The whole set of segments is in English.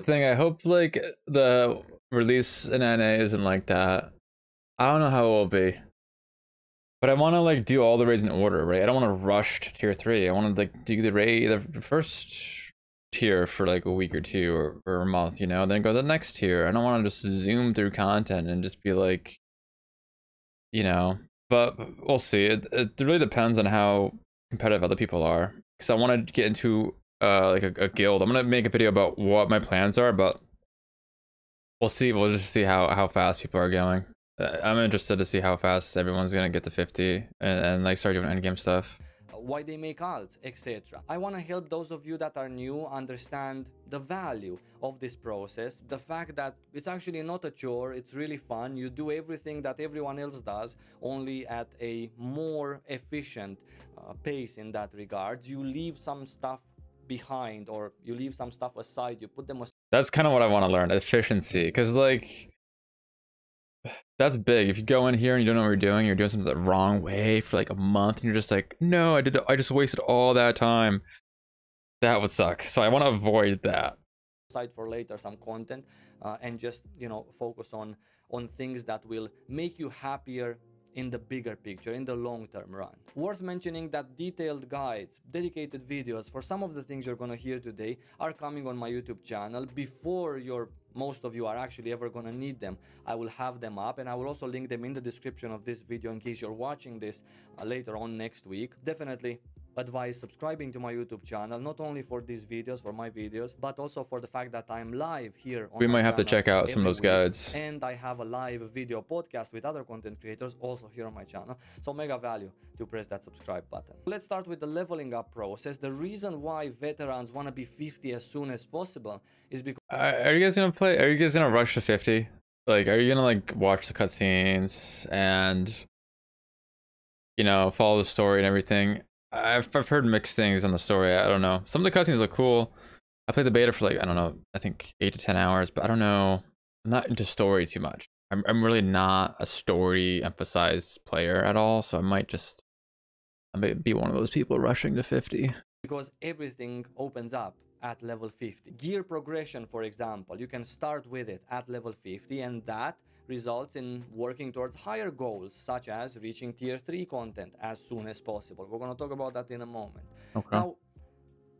thing. I hope like the release in NA isn't like that. I don't know how it will be, but I want to like do all the raids in order, right? I don't want to rush to tier 3. I want to like do the raid, the first tier for like a week or two or a month, you know, then go to the next tier. I don't want to just zoom through content and just be like, you know, but we'll see. It really depends on how competitive other people are, because I want to get into like a guild. I'm gonna make a video about what my plans are, but we'll see. We'll just see how fast people are going. I'm interested to see how fast everyone's gonna get to 50 and like start doing endgame stuff. Why they make alts, etc. I want to help those of you that are new understand the value of this process, the fact that it's actually not a chore, it's really fun. You do everything that everyone else does, only at a more efficient pace in that regard. You leave some stuff behind, or you leave some stuff aside, you put them aside. That's kind of what I want to learn, efficiency, because like that's big. If you go in here and you don't know what you're doing something the wrong way for like a month, and you're just like, no, I just wasted all that time. That would suck. So I want to avoid that. Aside for later some content, and just, you know, focus on things that will make you happier in the bigger picture, in the long-term run. Worth mentioning that detailed guides, dedicated videos for some of the things you're gonna hear today are coming on my YouTube channel before most of you are actually ever gonna need them. I will have them up, and I will also link them in the description of this video in case you're watching this later on next week. Definitely advise subscribing to my YouTube channel, not only for these videos, for my videos, but also for the fact that I'm live here on We might have to check out some of those guides. And I have a live video podcast with other content creators also here on my channel. So mega value to press that subscribe button. Let's start with the leveling up process. The reason why veterans want to be 50 as soon as possible is because... Are you guys gonna play? Are you guys gonna rush to 50? Like, are you gonna like watch the cutscenes and, you know, follow the story and everything? I've heard mixed things on the story. I don't know. Some of the cutscenes look cool. I played the beta for like, I don't know, I think 8 to 10 hours, but I don't know. I'm not into story too much. I'm really not a story emphasized player at all, so I might be one of those people rushing to 50. Because everything opens up at level 50. Gear progression, for example, you can start with it at level 50, and that results in working towards higher goals, such as reaching tier 3 content as soon as possible. We're going to talk about that in a moment. Okay. Now,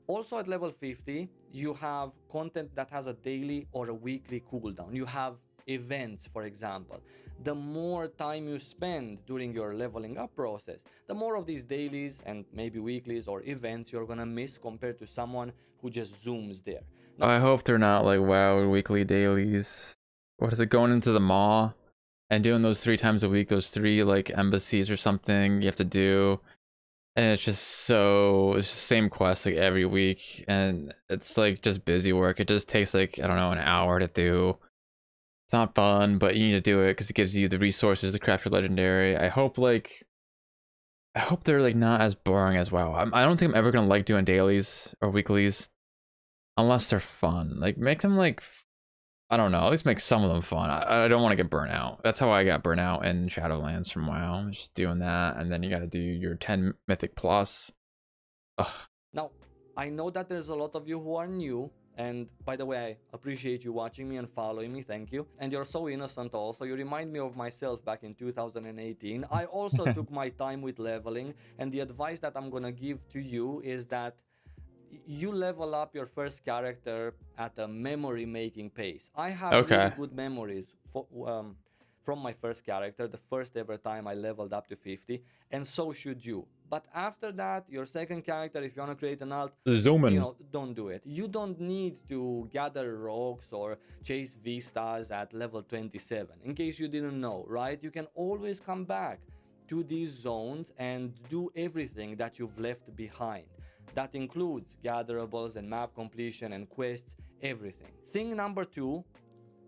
also at level 50, you have content that has a daily or a weekly cooldown. You have events, for example. The more time you spend during your leveling up process, the more of these dailies and maybe weeklies or events you're gonna miss compared to someone who just zooms there. Now, I hope they're not like WoW weekly dailies. What is it, going into the mall and doing those 3 times a week, those 3 like embassies or something you have to do, and it's just the same quest like every week, and it's like just busy work. It just takes like, I don't know, an hour to do. It's not fun, but you need to do it because it gives you the resources to craft your legendary. I hope they're like not as boring as WoW. I don't think I'm ever gonna like doing dailies or weeklies unless they're fun. Like, make them like, I don't know, at least make some of them fun. I don't want to get burnt out. That's how I got burnt out in Shadowlands from WoW. I'm just doing that, and then you got to do your 10 mythic plus. Ugh. Now, I know that there's a lot of you who are new, and by the way, I appreciate you watching me and following me, thank you. And you're so innocent also, you remind me of myself back in 2018. I also took my time with leveling, and the advice that I'm gonna give to you is that you level up your first character at a memory making pace. I have really good memories from my first character, the first ever time I leveled up to 50, and so should you. But after that, your second character, if you want to create an alt, you know, don't do it. You don't need to gather rocks or chase vistas at level 27. In case you didn't know, right? You can always come back to these zones and do everything that you've left behind. That includes gatherables and map completion and quests, everything. Thing number 2,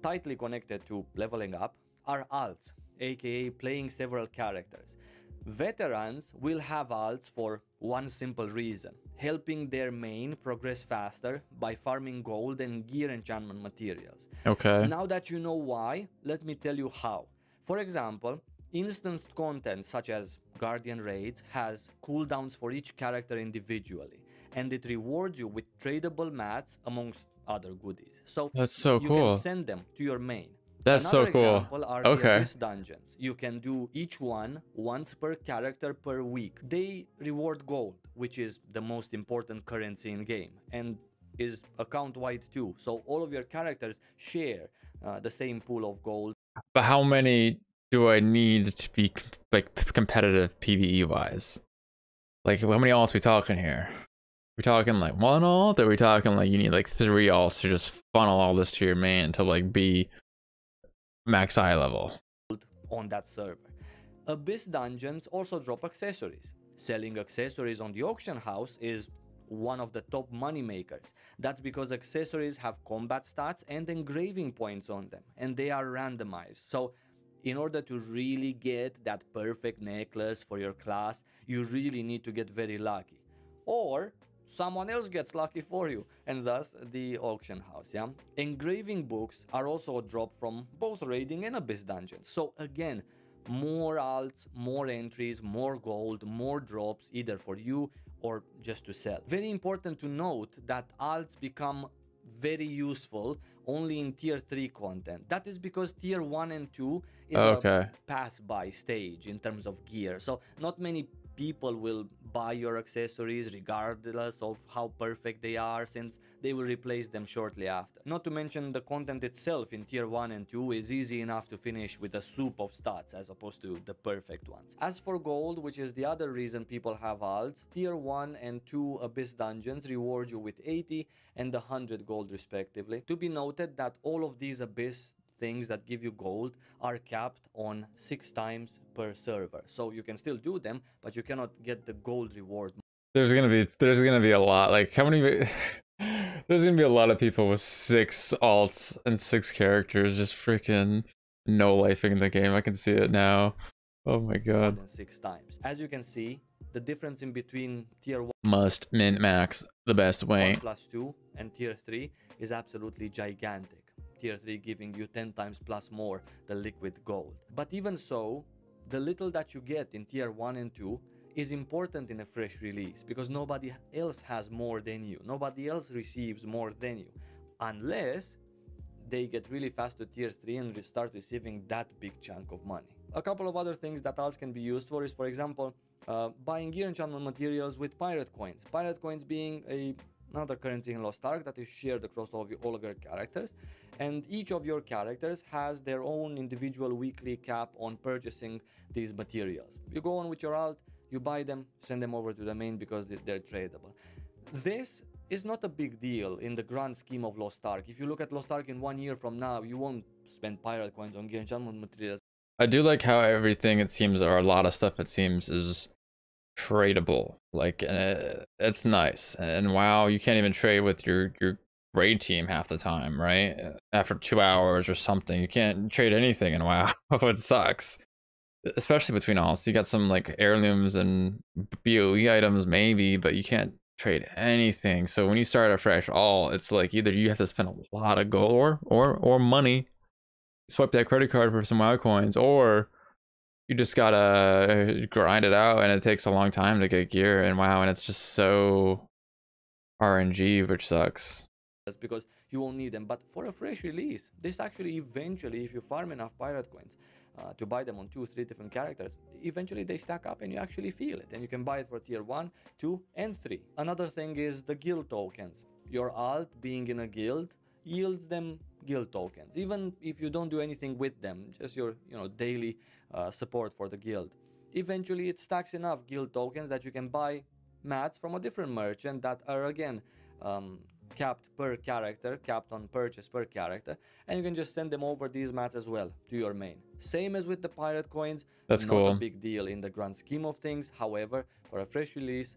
tightly connected to leveling up, are alts, aka playing several characters. Veterans will have alts for one simple reason: helping their main progress faster by farming gold and gear enchantment materials. Okay. Now that you know why, let me tell you how. For example, instanced content such as Guardian Raids has cooldowns for each character individually, and it rewards you with tradable mats amongst other goodies. So That's so you can cool. send them to your main. That's Another so cool. example are the Okay. Abyss dungeons. You can do each one once per character per week. They reward gold, which is the most important currency in game, and is account-wide too. So all of your characters share the same pool of gold. But how many do I need to be like competitive PvE wise? Like, how many alts we talking here? We talking like one alt, or we talking like you need like 3 alts to just funnel all this to your main to like be max eye level? On that server. Abyss dungeons also drop accessories. Selling accessories on the auction house is one of the top money makers. That's because accessories have combat stats and engraving points on them, and they are randomized. So in order to really get that perfect necklace for your class, you really need to get very lucky. Or someone else gets lucky for you, and thus the auction house. Yeah, engraving books are also a drop from both raiding and Abyss dungeons. So again, more alts, more entries, more gold, more drops, either for you or just to sell. Very important to note that alts become very useful only in tier 3 content. That is because tier 1 and 2 is a pass by stage in terms of gear. So not many people will buy your accessories regardless of how perfect they are, since they will replace them shortly after. Not to mention the content itself in tier 1 and 2 is easy enough to finish with a soup of stats as opposed to the perfect ones. As for gold, which is the other reason people have alts, tier 1 and 2 Abyss dungeons reward you with 80 and 100 gold respectively. To be noted that all of these Abyss things that give you gold are capped on 6 times per server, so you can still do them, but you cannot get the gold reward. There's gonna be a lot. Like, how many? There's gonna be a lot of people with 6 alts and 6 characters just freaking no lifing the game. I can see it now. Oh my god. More than 6 times. As you can see, the difference in between tier 1 must min max the best way plus 2 and tier 3 is absolutely gigantic. Tier 3 giving you 10 times plus more the liquid gold. But even so, the little that you get in tier 1 and 2 is important in a fresh release, because nobody else has more than you. Nobody else receives more than you, unless they get really fast to tier 3 and start receiving that big chunk of money. A couple of other things that alts can be used for is, for example, buying gear enchantment materials with pirate coins. Pirate coins being another currency in Lost Ark that is shared across all of your characters, and each of your characters has their own individual weekly cap on purchasing these materials. You go on with your alt, you buy them, send them over to the main because they're tradable. This is not a big deal in the grand scheme of Lost Ark. If you look at Lost Ark in 1 year from now, you won't spend pirate coins on gear enchantment materials. I do like how everything, it seems, or a lot of stuff, it seems, is tradable. Like, it's nice. And wow, you can't even trade with your raid team half the time, right? After 2 hours or something, you can't trade anything in WoW. It sucks. Especially between alts. You got some like heirlooms and BOE items maybe, but you can't trade anything. So when you start a fresh alt, it's like either you have to spend a lot of gold or money, swipe that credit card for some WoW coins, or you just gotta grind it out, and it takes a long time to get gear and WoW, and it's just so RNG, which sucks. That's because you won't need them. But for a fresh release, this actually eventually, if you farm enough pirate coins to buy them on 2-3 different characters, eventually they stack up and you actually feel it, and you can buy it for tier 1, 2 and 3. Another thing is the guild tokens. Your alt being in a guild yields them guild tokens, even if you don't do anything with them, just your daily support for the guild. Eventually it stacks enough guild tokens that you can buy mats from a different merchant that are again capped per character, capped on purchase per character, and you can just send them over these mats as well to your main. Same as with the pirate coins. That's not cool. a big deal in the grand scheme of things. However, for a fresh release,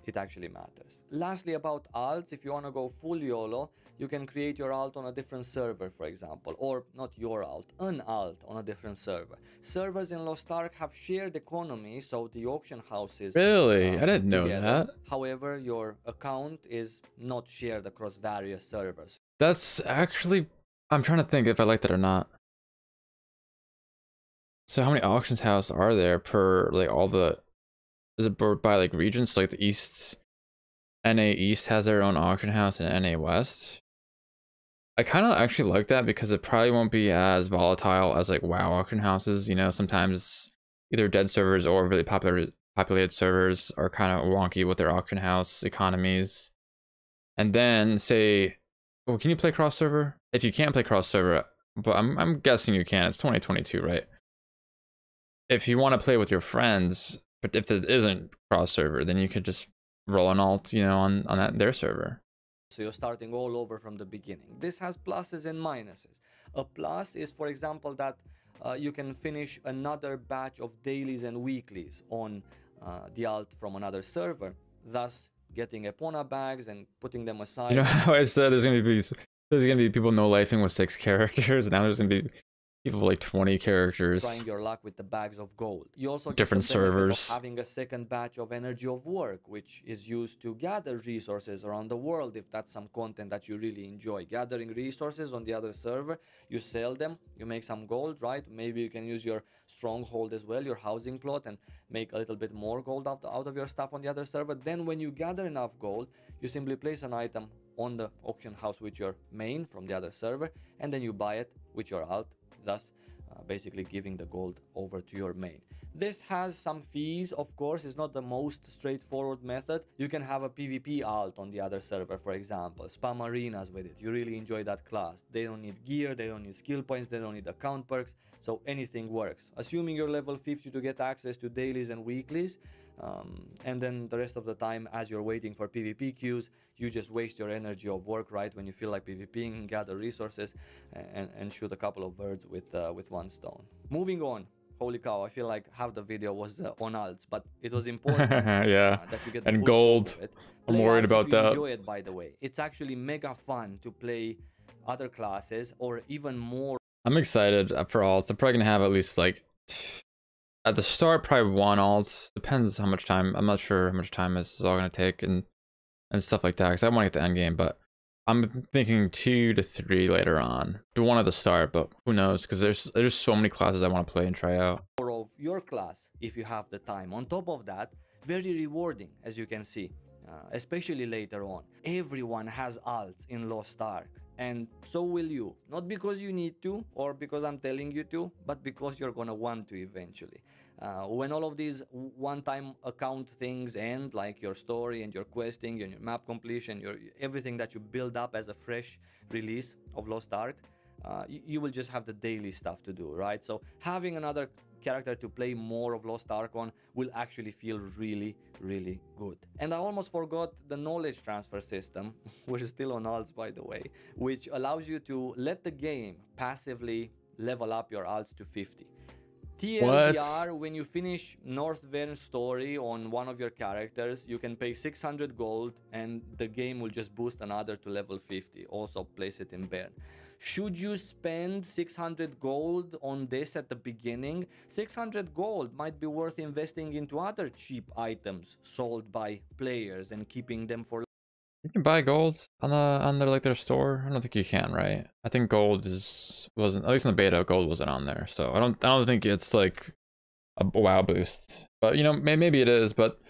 it actually matters. Lastly, about alts, if you want to go full YOLO, you can create your alt on a different server, for example, or not your alt, an alt on a different server. Servers in Lost Ark have shared economy, so the auction houses Really? I didn't know together. that. However, your account is not shared across various servers. That's actually, I'm trying to think if I like that or not. So how many auctions houses are there per like all the, is it by like regions? Like the East, NA East has their own auction house, and NA West I kind of actually like that because it probably won't be as volatile as like WoW auction houses. You know, sometimes either dead servers or really populated servers are kind of wonky with their auction house economies. And then say, oh, can you play cross server? If you can't play cross server, but I'm guessing you can. It's 2022, right? If you want to play with your friends, but if it isn't cross server, then you could just roll an alt, you know, on their server. So you're starting all over from the beginning. This has pluses and minuses. A plus is, for example, that you can finish another batch of dailies and weeklies on the alt from another server, thus getting Epona bags and putting them aside. You know how I said there's gonna be people no lifing with 6 characters. Now there's gonna be people with like 20 characters. Trying your luck with the bags of gold. You also get Different the benefit servers. of having a second batch of energy of work, which is used to gather resources around the world. If that's some content that you really enjoy, gathering resources on the other server, you sell them, you make some gold, right? Maybe you can use your stronghold as well, your housing plot, and make a little bit more gold out of your stuff on the other server. Then when you gather enough gold, you simply place an item on the auction house with your main from the other server, and then you buy it with your alt, thus basically giving the gold over to your main. This has some fees, of course. It's not the most straightforward method. You can have a PvP alt on the other server, for example, spam arenas with it. You really enjoy that class. They don't need gear, they don't need skill points, they don't need account perks, so anything works. Assuming you're level 50 to get access to dailies and weeklies, and then the rest of the time, as you're waiting for PvP queues, you just waste your energy of work, right? When you feel like PvPing, gather resources, and shoot a couple of birds with one stone. Moving on. Holy cow, I feel like half the video was on alts, but it was important yeah. that you get the and full gold. scope of it. I'm Play worried alts about if you that. enjoy it, by the way. It's actually mega fun to play other classes, or even more. I'm excited for alts. I'm probably gonna have at least like at the start probably 1 alt. Depends how much time. I'm not sure how much time this is all gonna take and stuff like that. Because I want to get the end game, but I'm thinking 2 to 3 later on. Do 1 at the start, but who knows? Because there's so many classes I want to play and try out. Of your class if you have the time. On top of that, very rewarding, as you can see, especially later on. Everyone has alts in Lost Ark, and so will you. Not because you need to or because I'm telling you to, but because you're gonna want to eventually. When all of these one-time account things end, like your story and your questing and your map completion, everything that you build up as a fresh release of Lost Ark, you will just have the daily stuff to do, right? So having another character to play more of Lost Ark on will actually feel really, really good. And I almost forgot the knowledge transfer system, which is still on alts, by the way, which allows you to let the game passively level up your alts to 50. TLDR, when you finish North Verne story on one of your characters, you can pay 600 gold and the game will just boost another to level 50. Also place it in Verne. Should you spend 600 gold on this at the beginning? 600 gold might be worth investing into other cheap items sold by players and keeping them for. You can buy gold on their like their store. I don't think you can, right? I think gold wasn't, at least in the beta, gold wasn't on there. So I don't think it's like a WoW boost. But you know, maybe it is. But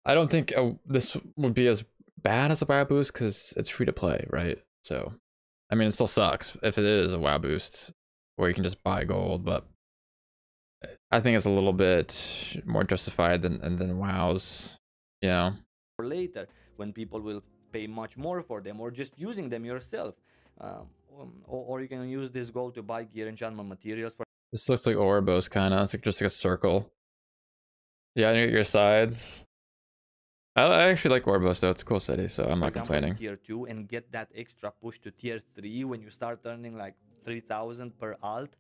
I don't think this would be as bad as a WoW boost because it's free to play, right? So I mean, it still sucks if it is a WoW boost where you can just buy gold. But I think it's a little bit more justified than WoW's, you know. For later, when people will pay much more for them, or just using them yourself, or you can use this gold to buy gear and enchantment materials. For this looks like Ouroboros kind of. It's like just like a circle. Yeah, I get your sides. I actually like Ouroboros though. It's a cool city, so I'm not complaining. Tier 2 and get that extra push to tier 3 when you start earning like 3,000 per alt.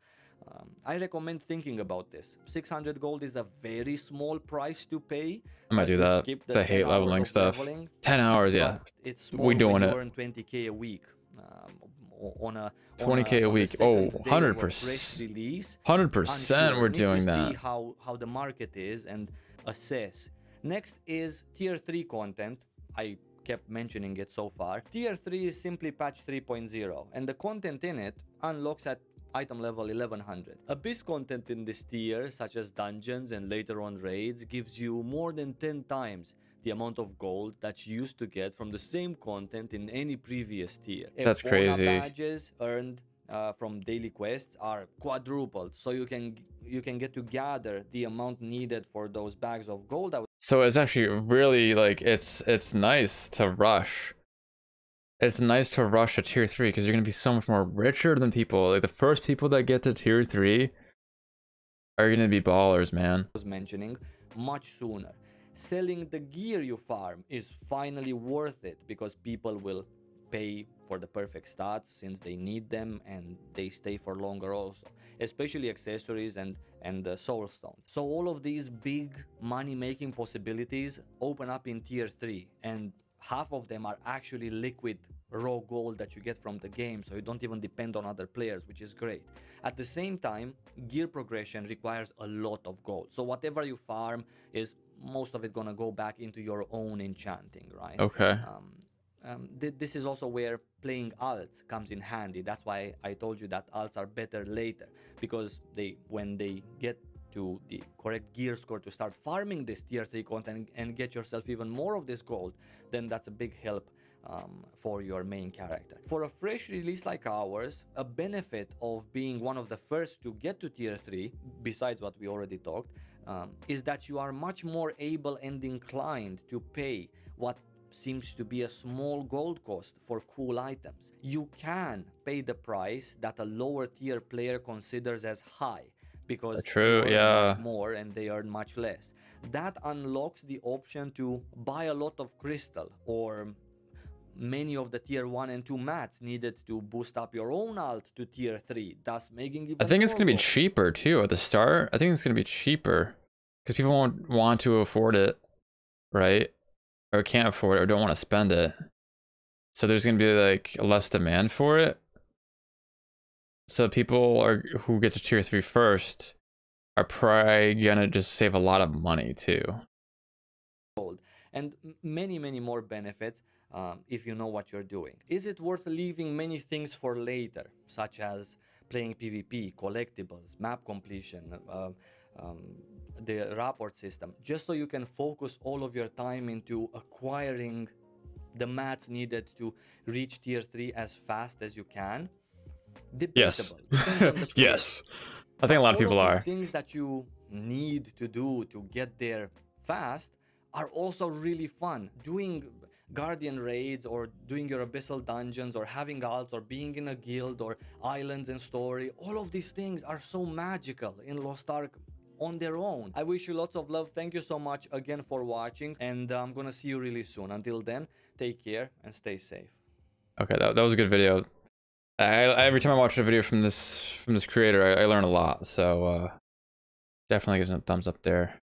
I recommend thinking about this. 600 gold is a very small price to pay. I might do that. I hate leveling stuff. 10 hours, yeah. It's we doing it. Earn 20k a week. On a 20k a week. Oh, 100%. 100% we're doing that. See how the market is and assess. Next is tier 3 content. I kept mentioning it so far. Tier 3 is simply patch 3.0, and the content in it unlocks at item level 1100. Abyss content in this tier, such as dungeons and later on raids, gives you more than 10 times the amount of gold that you used to get from the same content in any previous tier. That's Epona crazy. badges earned from daily quests are quadrupled, so you can get to gather the amount needed for those bags of gold. So it's actually really like it's nice to rush. It's nice to rush to tier 3 because you're gonna be so much more richer than people. Like the first people that get to tier 3 are gonna be ballers, man. Was mentioning much sooner. Selling the gear you farm is finally worth it because people will pay for the perfect stats since they need them and they stay for longer also, especially accessories and the soul stones. So all of these big money making possibilities open up in tier 3, and half of them are actually liquid raw gold that you get from the game, so you don't even depend on other players, which is great. At the same time, gear progression requires a lot of gold, so whatever you farm is most of it gonna go back into your own enchanting, right? Okay. This is also where playing alts comes in handy. That's why I told you that alts are better later, because when they get to the correct gear score to start farming this tier 3 content and get yourself even more of this gold, then that's a big help for your main character. For a fresh release like ours, a benefit of being one of the first to get to tier 3, besides what we already talked, is that you are much more able and inclined to pay what seems to be a small gold cost for cool items. You can pay the price that a lower tier player considers as high, because True, you earn yeah. much more and they earn much less. That unlocks the option to buy a lot of crystal or many of the tier 1 and 2 mats needed to boost up your own alt to tier 3, thus making even I think it's more gonna be gold. cheaper too at the start. I think it's gonna be cheaper because people won't want to afford it, right? Or can't afford it or don't want to spend it. So there's gonna be like less demand for it. So people who get to tier 3 first are probably gonna just save a lot of money too. And many more benefits if you know what you're doing. Is it worth leaving many things for later, such as playing PvP, collectibles, map completion, the rapport system, just so you can focus all of your time into acquiring the mats needed to reach tier 3 as fast as you can? Yes. Debatable. Depends on the player. Yes. I think a lot of people all of are. these things that you need to do to get there fast are also really fun. Doing guardian raids or doing your abyssal dungeons or having alts or being in a guild or islands and story, all of these things are so magical in Lost Ark on their own. I wish you lots of love. Thank you so much again for watching, and I'm gonna see you really soon. Until then, take care and stay safe. Okay, that was a good video. Every time I watch a video from this creator, I learn a lot. So definitely give some thumbs up there.